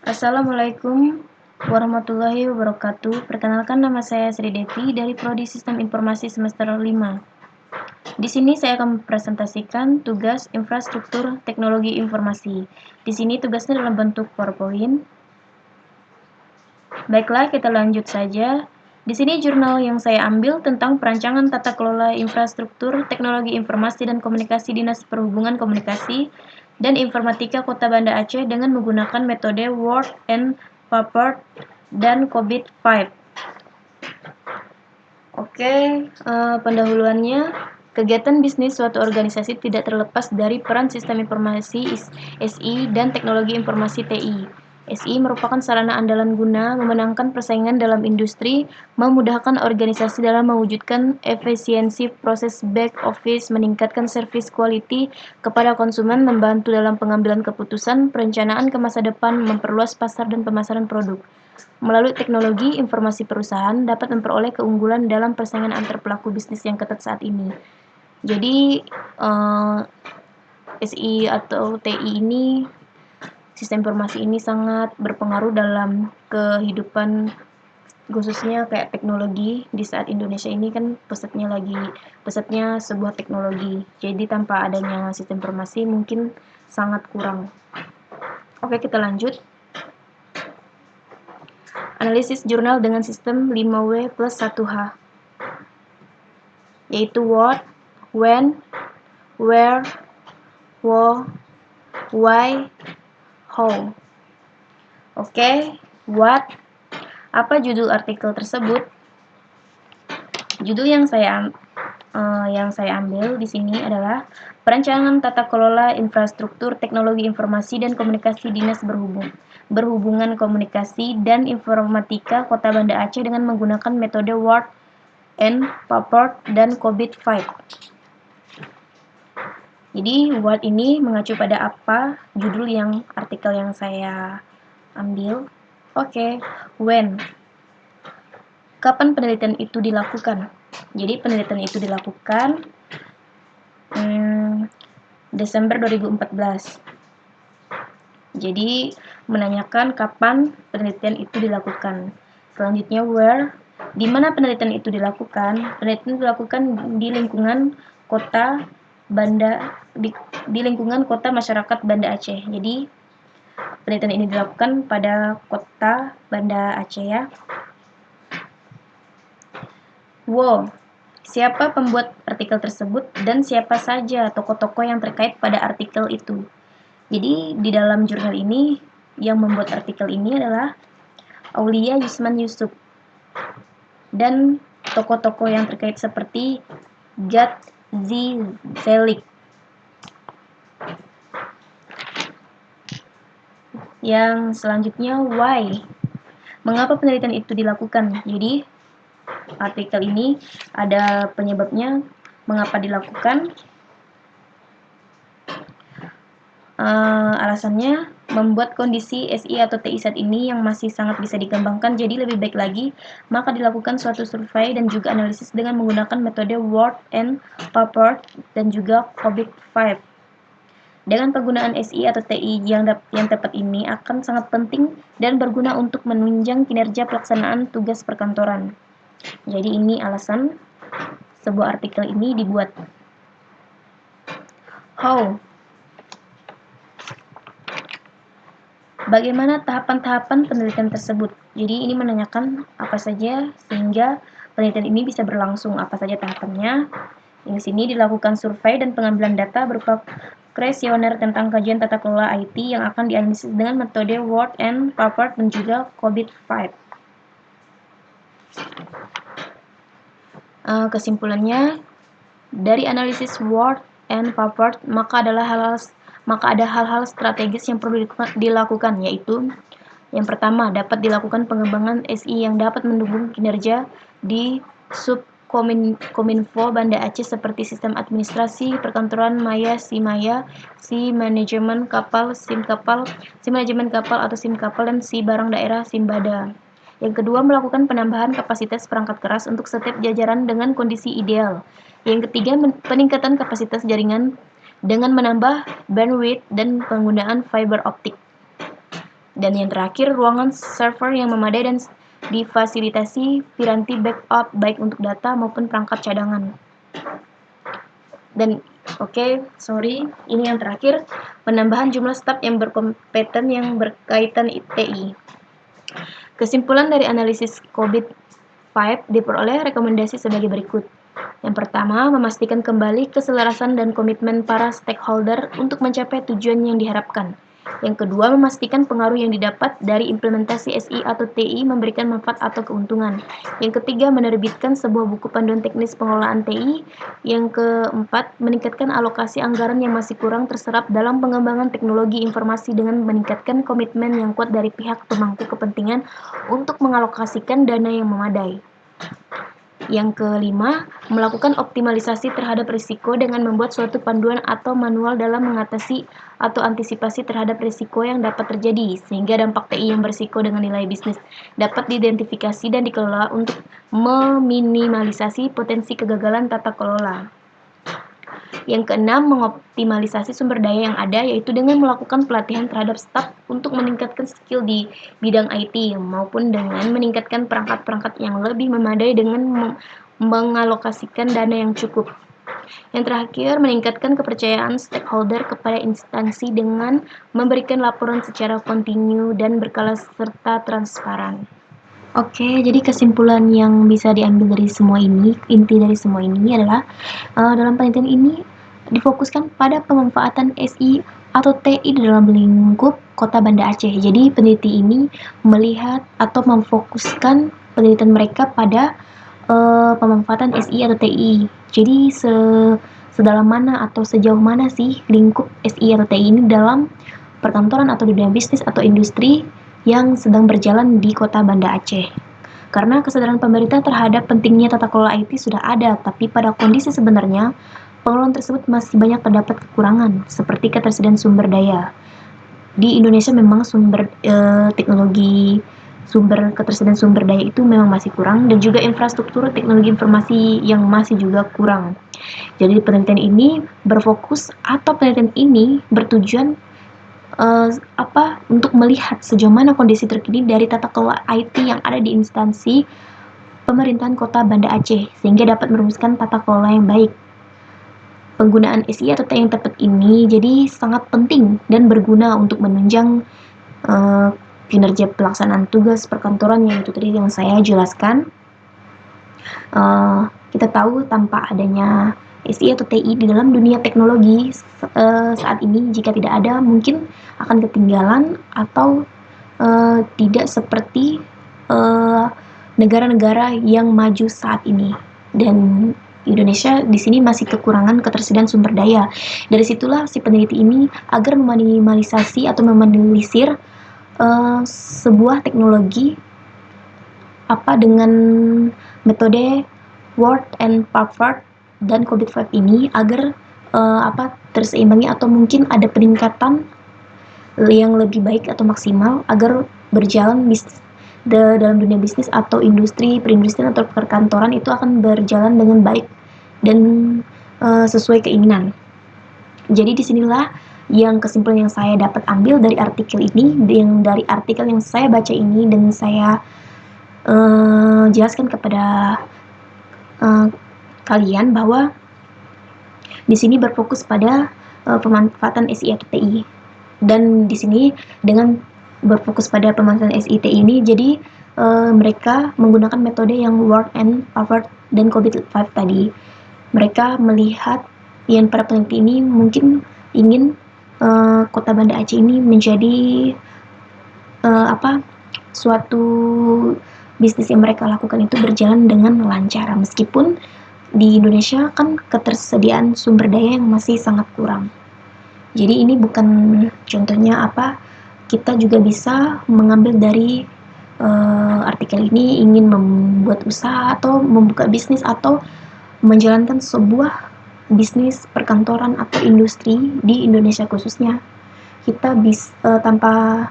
Assalamualaikum warahmatullahi wabarakatuh. Perkenalkan, nama saya Sri Devi dari Prodi Sistem Informasi semester 5. Di sini saya akan mempresentasikan tugas infrastruktur teknologi informasi. Di sini tugasnya dalam bentuk PowerPoint. Baiklah, kita lanjut saja. Di sini jurnal yang saya ambil tentang perancangan tata kelola infrastruktur teknologi informasi dan komunikasi Dinas Perhubungan Komunikasi dan Informatika Kota Banda Aceh dengan menggunakan metode Word and PowerPoint dan COVID-5. Oke, pendahuluannya. Kegiatan bisnis suatu organisasi tidak terlepas dari peran sistem informasi SI dan teknologi informasi TI. SI merupakan sarana andalan guna memenangkan persaingan dalam industri, memudahkan organisasi dalam mewujudkan efisiensi proses back office, meningkatkan service quality kepada konsumen, membantu dalam pengambilan keputusan, perencanaan ke masa depan, memperluas pasar dan pemasaran produk. Melalui teknologi, informasi perusahaan dapat memperoleh keunggulan dalam persaingan antar pelaku bisnis yang ketat saat ini. Jadi, SI atau TI ini, sistem informasi ini sangat berpengaruh dalam kehidupan, khususnya kayak teknologi. Di saat Indonesia ini kan pusatnya sebuah teknologi. Jadi tanpa adanya sistem informasi mungkin sangat kurang. Oke, kita lanjut. Analisis jurnal dengan sistem 5W plus 1H, yaitu what, when, where, why, how. Oke, what? Apa judul artikel tersebut? Judul yang saya ambil di sini adalah Perancangan Tata Kelola Infrastruktur Teknologi Informasi dan Komunikasi Dinas Berhubungan Komunikasi dan Informatika Kota Banda Aceh dengan menggunakan metode Word and PowerPoint dan COVID-5. Jadi Word ini mengacu pada apa judul artikel yang saya ambil. Oke, when. Kapan penelitian itu dilakukan? Jadi penelitian itu dilakukan Desember 2014. Jadi menanyakan kapan penelitian itu dilakukan. Selanjutnya where. Di mana penelitian itu dilakukan? Penelitian dilakukan di lingkungan kota di lingkungan kota masyarakat Banda Aceh. Jadi penelitian ini dilakukan pada kota Banda Aceh ya. Wow, siapa pembuat artikel tersebut dan siapa saja tokoh-tokoh yang terkait pada artikel itu. Jadi di dalam jurnal ini yang membuat artikel ini adalah Aulia Yusman Yusuf dan tokoh-tokoh yang terkait seperti Gad Zelik. Yang selanjutnya why. Mengapa penelitian itu dilakukan? Jadi artikel ini ada penyebabnya mengapa dilakukan. Alasannya membuat kondisi SI atau TI saat ini yang masih sangat bisa dikembangkan jadi lebih baik lagi, maka dilakukan suatu survei dan juga analisis dengan menggunakan metode Word and PowerPoint dan juga COVID-5. Dengan penggunaan SI atau TI yang tepat ini akan sangat penting dan berguna untuk menunjang kinerja pelaksanaan tugas perkantoran. Jadi ini alasan sebuah artikel ini dibuat. How? Bagaimana tahapan-tahapan penelitian tersebut? Jadi ini menanyakan apa saja sehingga penelitian ini bisa berlangsung, apa saja tahapannya. Di sini dilakukan survei dan pengambilan data berupa kuesioner tentang kajian tata kelola IT yang akan dianalisis dengan metode Word and PowerPoint dan juga COVID-5. Kesimpulannya, dari analisis Word and PowerPoint maka ada hal-hal strategis yang perlu dilakukan, yaitu yang pertama, dapat dilakukan pengembangan SI yang dapat mendukung kinerja di Subkominfo Banda Aceh seperti sistem administrasi perkantoran Maya, si manajemen kapal, SIM manajemen kapal atau SIM kapal, dan si barang daerah SIMBADA. Yang kedua, melakukan penambahan kapasitas perangkat keras untuk setiap jajaran dengan kondisi ideal. Yang ketiga, peningkatan kapasitas jaringan dengan menambah bandwidth dan penggunaan fiber optik. Dan yang terakhir, ruangan server yang memadai dan difasilitasi piranti backup baik untuk data maupun perangkat cadangan. Dan ini yang terakhir, penambahan jumlah staf yang berkompeten yang berkaitan TI. Kesimpulan dari analisis COVID-5 diperoleh rekomendasi sebagai berikut. Yang pertama, memastikan kembali keselarasan dan komitmen para stakeholder untuk mencapai tujuan yang diharapkan. Yang kedua, memastikan pengaruh yang didapat dari implementasi SI atau TI memberikan manfaat atau keuntungan. Yang ketiga, menerbitkan sebuah buku panduan teknis pengelolaan TI. Yang keempat, meningkatkan alokasi anggaran yang masih kurang terserap dalam pengembangan teknologi informasi dengan meningkatkan komitmen yang kuat dari pihak pemangku kepentingan untuk mengalokasikan dana yang memadai. Yang kelima, melakukan optimalisasi terhadap risiko dengan membuat suatu panduan atau manual dalam mengatasi atau antisipasi terhadap risiko yang dapat terjadi, sehingga dampak TI yang berisiko dengan nilai bisnis dapat diidentifikasi dan dikelola untuk meminimalisasi potensi kegagalan tata kelola. Yang keenam, mengoptimalisasi sumber daya yang ada, yaitu dengan melakukan pelatihan terhadap staf untuk meningkatkan skill di bidang IT, maupun dengan meningkatkan perangkat-perangkat yang lebih memadai dengan mengalokasikan dana yang cukup. Yang terakhir, meningkatkan kepercayaan stakeholder kepada instansi dengan memberikan laporan secara kontinu dan berkala serta transparan. Jadi kesimpulan yang bisa diambil dari semua ini, inti dari semua ini adalah dalam penelitian ini difokuskan pada pemanfaatan SI atau TI di dalam lingkup Kota Banda Aceh. Jadi peneliti ini melihat atau memfokuskan penelitian mereka pada pemanfaatan SI atau TI. Jadi sedalam mana atau sejauh mana sih lingkup SI atau TI ini dalam perkantoran atau dunia bisnis atau industri yang sedang berjalan di Kota Banda Aceh. Karena kesadaran pemerintah terhadap pentingnya tata kelola IT sudah ada, tapi pada kondisi sebenarnya pengelolaan tersebut masih banyak terdapat kekurangan, seperti ketersediaan sumber daya. Di Indonesia memang ketersediaan sumber daya itu memang masih kurang, dan juga infrastruktur teknologi informasi yang masih juga kurang. Jadi penelitian ini bertujuan untuk melihat sejauh mana kondisi terkini dari tata kelola IT yang ada di instansi pemerintahan Kota Banda Aceh, sehingga dapat merumuskan tata kelola yang baik. Penggunaan SI atau TI yang tepat ini jadi sangat penting dan berguna untuk menunjang kinerja pelaksanaan tugas perkantoran yang itu tadi yang saya jelaskan. Kita tahu tanpa adanya SI atau TI di dalam dunia teknologi saat ini, jika tidak ada mungkin akan ketinggalan atau tidak seperti negara-negara yang maju saat ini. Dan Indonesia di sini masih kekurangan ketersediaan sumber daya. Dari situlah si peneliti ini agar meminimalisasi atau meminimalisir sebuah teknologi dengan metode Word and Parkword dan COVID-5 ini agar terseimbangi atau mungkin ada peningkatan yang lebih baik atau maksimal agar berjalan dalam dunia bisnis atau industri, perindustrian atau perkantoran itu akan berjalan dengan baik dan sesuai keinginan. Jadi disinilah yang kesimpulan yang saya dapat ambil dari artikel ini, dari artikel yang saya baca ini dan saya jelaskan kepada kalian bahwa di sini berfokus pada pemanfaatan SI atau TI. Dan di sini dengan berfokus pada pemanfaatan SIT ini, jadi mereka menggunakan metode yang Word and Parkword dan COVID-5 tadi. Mereka melihat yang para peneliti ini mungkin ingin Kota Banda Aceh ini menjadi suatu bisnis yang mereka lakukan itu berjalan dengan lancar, meskipun di Indonesia kan ketersediaan sumber daya yang masih sangat kurang. Jadi ini bukan contohnya kita juga bisa mengambil dari artikel ini ingin membuat usaha atau membuka bisnis atau menjalankan sebuah bisnis perkantoran atau industri di Indonesia khususnya. Kita bisa tanpa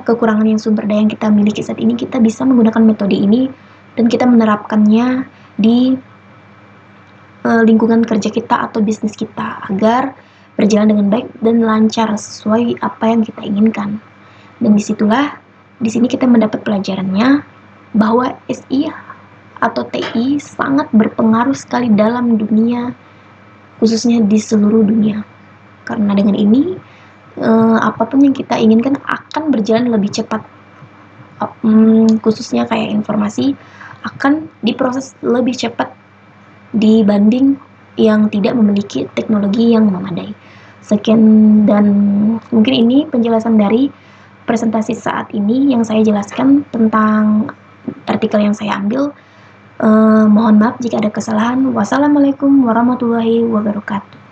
kekurangan yang sumber daya yang kita miliki saat ini, kita bisa menggunakan metode ini dan kita menerapkannya di lingkungan kerja kita atau bisnis kita agar berjalan dengan baik dan lancar sesuai apa yang kita inginkan. Dan di sini kita mendapat pelajarannya bahwa SI atau TI sangat berpengaruh sekali dalam dunia, khususnya di seluruh dunia. Karena dengan ini, apapun yang kita inginkan akan berjalan lebih cepat. Khususnya kayak informasi akan diproses lebih cepat dibanding yang tidak memiliki teknologi yang memadai. Sekian, dan mungkin ini penjelasan dari presentasi saat ini yang saya jelaskan tentang artikel yang saya ambil. Mohon maaf jika ada kesalahan. Wassalamualaikum warahmatullahi wabarakatuh.